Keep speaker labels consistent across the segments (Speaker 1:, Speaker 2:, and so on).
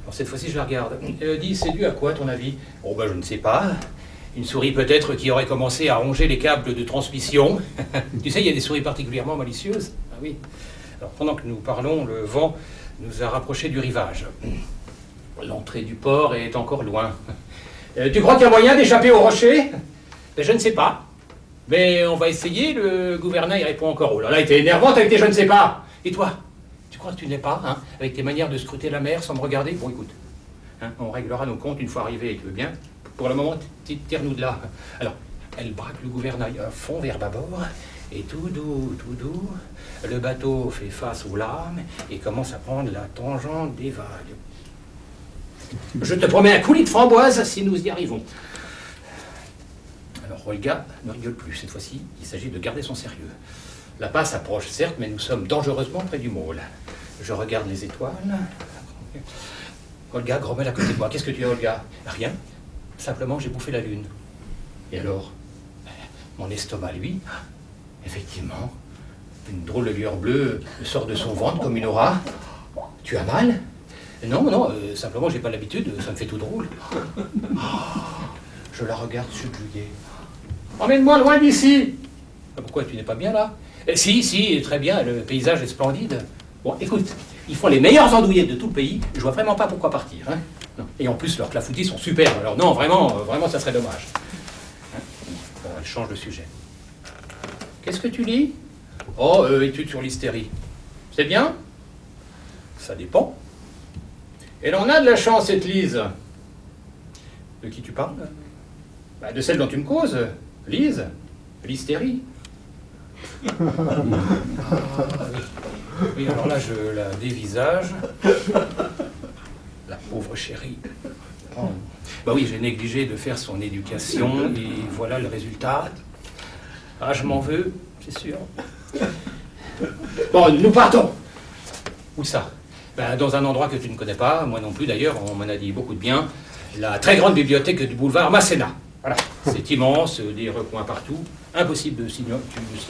Speaker 1: Alors cette fois-ci, je la regarde. Dis, c'est dû à quoi, à ton avis? Oh, ben, je ne sais pas. Une souris peut-être qui aurait commencé à ronger les câbles de transmission. Tu sais, il y a des souris particulièrement malicieuses. Ah oui. Alors, pendant que nous parlons, le vent nous a rapprochés du rivage. L'entrée du port est encore loin. Tu crois qu'il y a moyen d'échapper au rocher? Ben, je ne sais pas. Mais on va essayer. Le gouvernail répond encore. Oh là là, t'es énervante avec tes je ne sais pas. Et toi? Tu crois que tu n'es pas, hein, avec tes manières de scruter la mer sans me regarder? Bon, écoute, hein, on réglera nos comptes une fois arrivés, tu veux bien? Pour le moment, tire-nous de là. Alors, elle braque le gouvernail à fond vers bâbord, et tout doux, le bateau fait face aux lames et commence à prendre la tangente des vagues. Je te promets un coulis de framboise si nous y arrivons. Alors, Olga ne rigole plus cette fois-ci, il s'agit de garder son sérieux. La passe approche, certes, mais nous sommes dangereusement près du môle. Je regarde les étoiles. Olga grommelle à côté de moi. Qu'est-ce que tu as, Olga? Rien. Simplement, j'ai bouffé la lune. Et alors? Mon estomac, lui, effectivement, une drôle de lueur bleue sort de son ventre comme une aura. Tu as mal? Non, simplement, j'ai pas l'habitude, ça me fait tout drôle. Je la regarde subjuguée. Emmène-moi loin d'ici! Pourquoi, tu n'es pas bien là? Si, très bien, le paysage est splendide. Bon, écoute, ils font les meilleures andouillettes de tout le pays, je vois vraiment pas pourquoi partir. Hein. Non. Et en plus, leurs clafoutis sont superbes, alors non, vraiment, ça serait dommage. Hein. Bon, elle change de sujet. Qu'est-ce que tu lis? Oh, étude sur l'hystérie. C'est bien? Ça dépend. Elle en a de la chance, cette Lise. De qui tu parles? Bah, de celle dont tu me causes, Lise, l'hystérie. Oui, alors là, je la dévisage. La pauvre chérie. Oh. Bah oui, j'ai négligé de faire son éducation, et voilà le résultat. Ah, je m'en veux, c'est sûr. Bon, nous partons. Où ça? Ben, dans un endroit que tu ne connais pas, moi non plus d'ailleurs, on m'en a dit beaucoup de bien. La très grande bibliothèque du boulevard Masséna. Voilà, c'est immense, des recoins partout. Impossible de s'y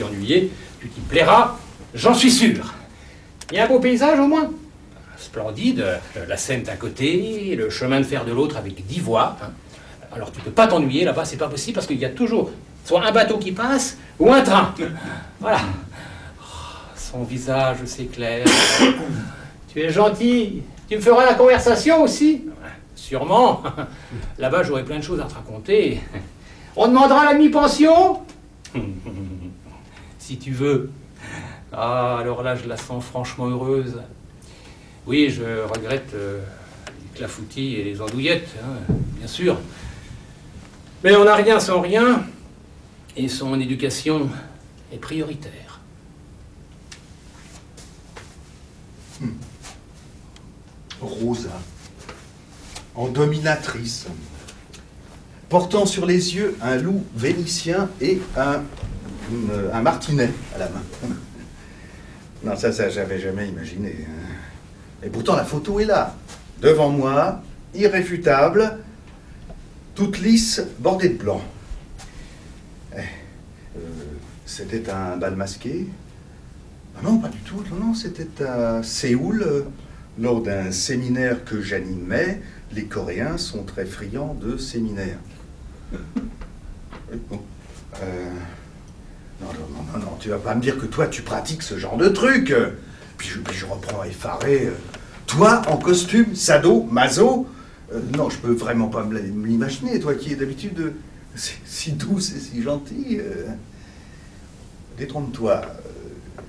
Speaker 1: ennuyer. Tu t'y plairas, j'en suis sûr. Il y a un beau paysage au moins. Splendide, la Seine d'un côté, le chemin de fer de l'autre avec 10 voies. Hein. Alors tu peux pas t'ennuyer là-bas, c'est pas possible parce qu'il y a toujours soit un bateau qui passe ou un train. Voilà. Oh, son visage, c'est clair. Tu es gentil. Tu me feras la conversation aussi? Sûrement. Là-bas, j'aurai plein de choses à te raconter. On demandera la mi-pension? Si tu veux. Ah, alors là, je la sens franchement heureuse. Oui, je regrette les clafoutis et les andouillettes, hein, bien sûr. Mais on n'a rien sans rien, et son éducation est prioritaire.
Speaker 2: Rosa, en dominatrice, portant sur les yeux un loup vénitien et un martinet à la main. Non, ça j'avais jamais imaginé. Et pourtant, la photo est là, devant moi, irréfutable, toute lisse, bordée de blanc. C'était un bal masqué? Ah non, pas du tout. Non, c'était à Séoul, lors d'un séminaire que j'animais. Les Coréens sont très friands de séminaires. Non, tu vas pas me dire que toi, tu pratiques ce genre de truc. Puis je reprends effaré. Toi, en costume, sado, maso. Non, je peux vraiment pas me l'imaginer. Toi qui es d'habitude si douce et si gentille. Détrompe-toi.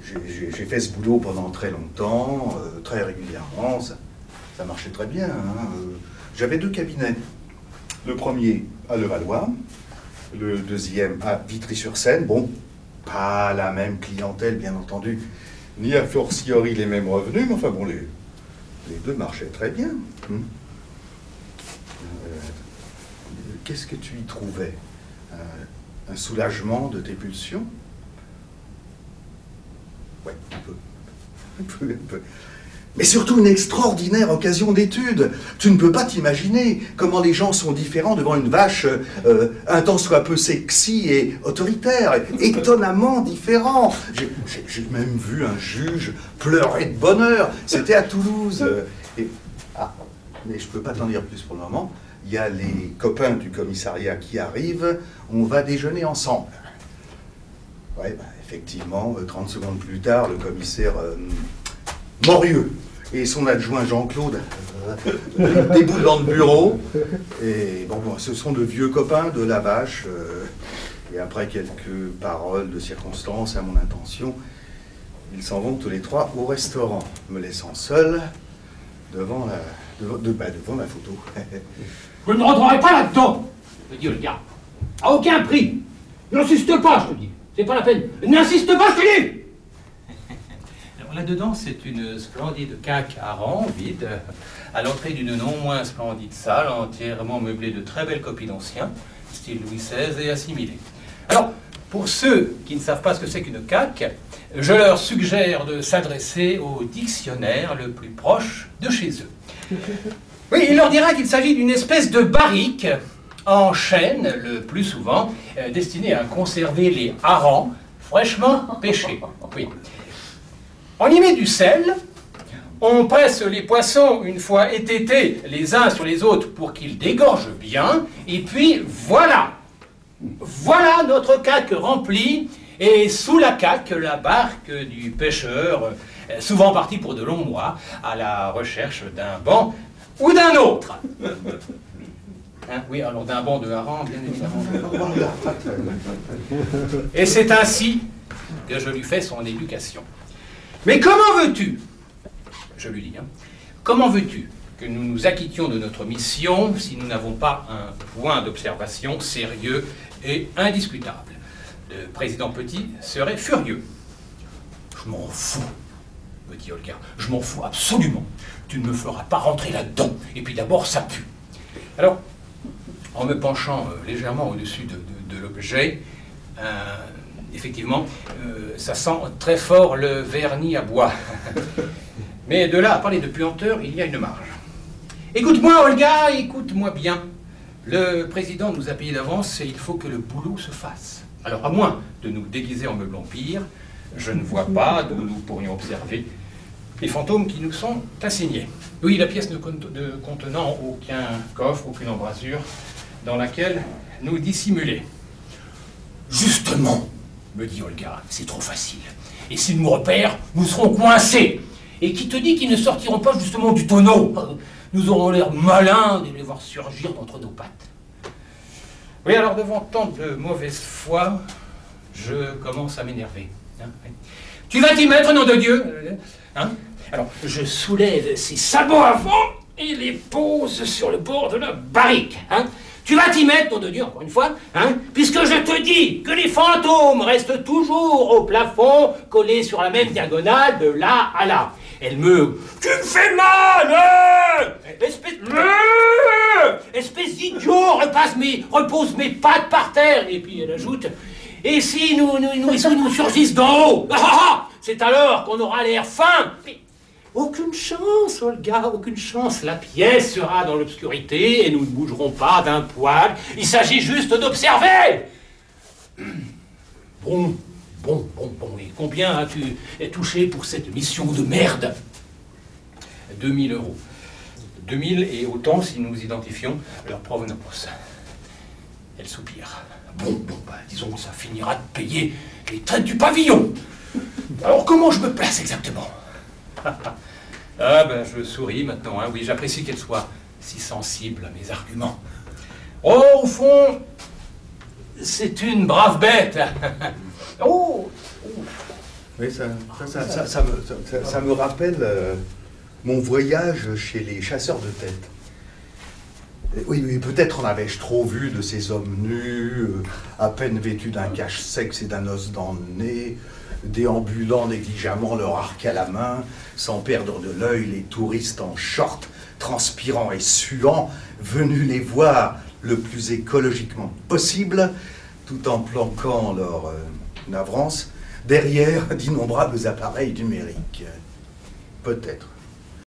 Speaker 2: J'ai fait ce boulot pendant très longtemps, très régulièrement. Ça marchait très bien. Hein. J'avais 2 cabinets. Le premier à Levallois, le deuxième à Vitry-sur-Seine. Bon, pas la même clientèle, bien entendu, ni a fortiori les mêmes revenus, mais enfin bon, les 2 marchaient très bien. Qu'est-ce que tu y trouvais? Un soulagement de tes pulsions? Ouais, un peu. Mais surtout une extraordinaire occasion d'étude. Tu ne peux pas t'imaginer comment les gens sont différents devant une vache un tant soit peu sexy et autoritaire, étonnamment différents. J'ai même vu un juge pleurer de bonheur. C'était à Toulouse. mais je ne peux pas t'en dire plus pour le moment. Il y a les copains du commissariat qui arrivent, on va déjeuner ensemble. Ouais, bah, effectivement, 30 secondes plus tard, le commissaire Morieux et son adjoint Jean-Claude déboulent dans le bureau. Et bon, ce sont de vieux copains de la vache. Et après quelques paroles de circonstance à mon intention, ils s'en vont tous les trois au restaurant, me laissant seul devant ma photo.
Speaker 1: Je ne rentrerai pas là-dedans, me dit le gars. À aucun prix. N'insiste pas, je te dis. C'est pas la peine. N'insiste pas, je te dis. Alors là-dedans, c'est une splendide caque à rang, vide, à l'entrée d'une non moins splendide salle, entièrement meublée de très belles copies d'anciens, style Louis XVI et assimilés. Alors, pour ceux qui ne savent pas ce que c'est qu'une caque, je leur suggère de s'adresser au dictionnaire le plus proche de chez eux. Oui, il leur dira qu'il s'agit d'une espèce de barrique en chêne, le plus souvent, destinée à conserver les harengs fraîchement pêchés. Oui. On y met du sel, on presse les poissons une fois étêtés les uns sur les autres pour qu'ils dégorgent bien, et puis voilà. Voilà notre caque remplie, et sous la caque, la barque du pêcheur, souvent parti pour de longs mois, à la recherche d'un banc ou d'un autre. Hein, oui, alors d'un banc de hareng, bien évidemment. Et c'est ainsi que je lui fais son éducation. Mais comment veux-tu, je lui dis, hein, comment veux-tu que nous nous acquittions de notre mission si nous n'avons pas un point d'observation sérieux et indiscutable? Le président Petit serait furieux. Je m'en fous, me dit Olga. Je m'en fous absolument. Tu ne me feras pas rentrer là-dedans. Et puis d'abord, ça pue. Alors, en me penchant légèrement au-dessus de l'objet, effectivement, ça sent très fort le vernis à bois. Mais de là à parler de puanteur, il y a une marge. Écoute-moi, Olga, écoute-moi bien. Le président nous a payé d'avance et il faut que le boulot se fasse. Alors, à moins de nous déguiser en meuble empire, je ne vois pas d'où nous pourrions observer les fantômes qui nous sont assignés. Oui, la pièce ne contenant aucun coffre, aucune embrasure dans laquelle nous dissimuler. Justement, me dit Olga, c'est trop facile. Et s'ils nous repèrent, nous serons coincés. Et qui te dit qu'ils ne sortiront pas justement du tonneau? Nous aurons l'air malins de les voir surgir d'entre nos pattes. Oui, alors devant tant de mauvaise foi, je commence à m'énerver. Hein, oui. Tu vas t'y mettre, nom de Dieu, hein? Alors, je soulève ces sabots avant et les pose sur le bord de la barrique. Hein? Tu vas t'y mettre, nom de Dieu, encore une fois, hein? Puisque je te dis que les fantômes restent toujours au plafond, collés sur la même diagonale de là à là. Elle me... Tu me fais mal, espèce d'idiot, repose mes pattes par terre. Et puis elle ajoute... Et si nous surgissent d'en haut, c'est alors qu'on aura l'air fin. Mais aucune chance, Olga, aucune chance. La pièce sera dans l'obscurité et nous ne bougerons pas d'un poil. Il s'agit juste d'observer. Bon. Et combien as-tu touché pour cette mission de merde? 2000 €. 2000 et autant si nous identifions leur provenance. Elle soupire. Bon, disons que ça finira de payer les traites du pavillon. Alors comment je me place exactement? Ah ben je souris maintenant, hein. Oui, j'apprécie qu'elle soit si sensible à mes arguments. Oh, au fond, c'est une brave bête. Oh.
Speaker 2: Oui, ça me rappelle mon voyage chez les chasseurs de têtes. Oui, peut-être en avais-je trop vu de ces hommes nus, à peine vêtus d'un cache-sexe et d'un os dans le nez, déambulant négligemment leur arc à la main, sans perdre de l'œil les touristes en short, transpirants et suants, venus les voir le plus écologiquement possible, tout en planquant leur navrance derrière d'innombrables appareils numériques. Peut-être.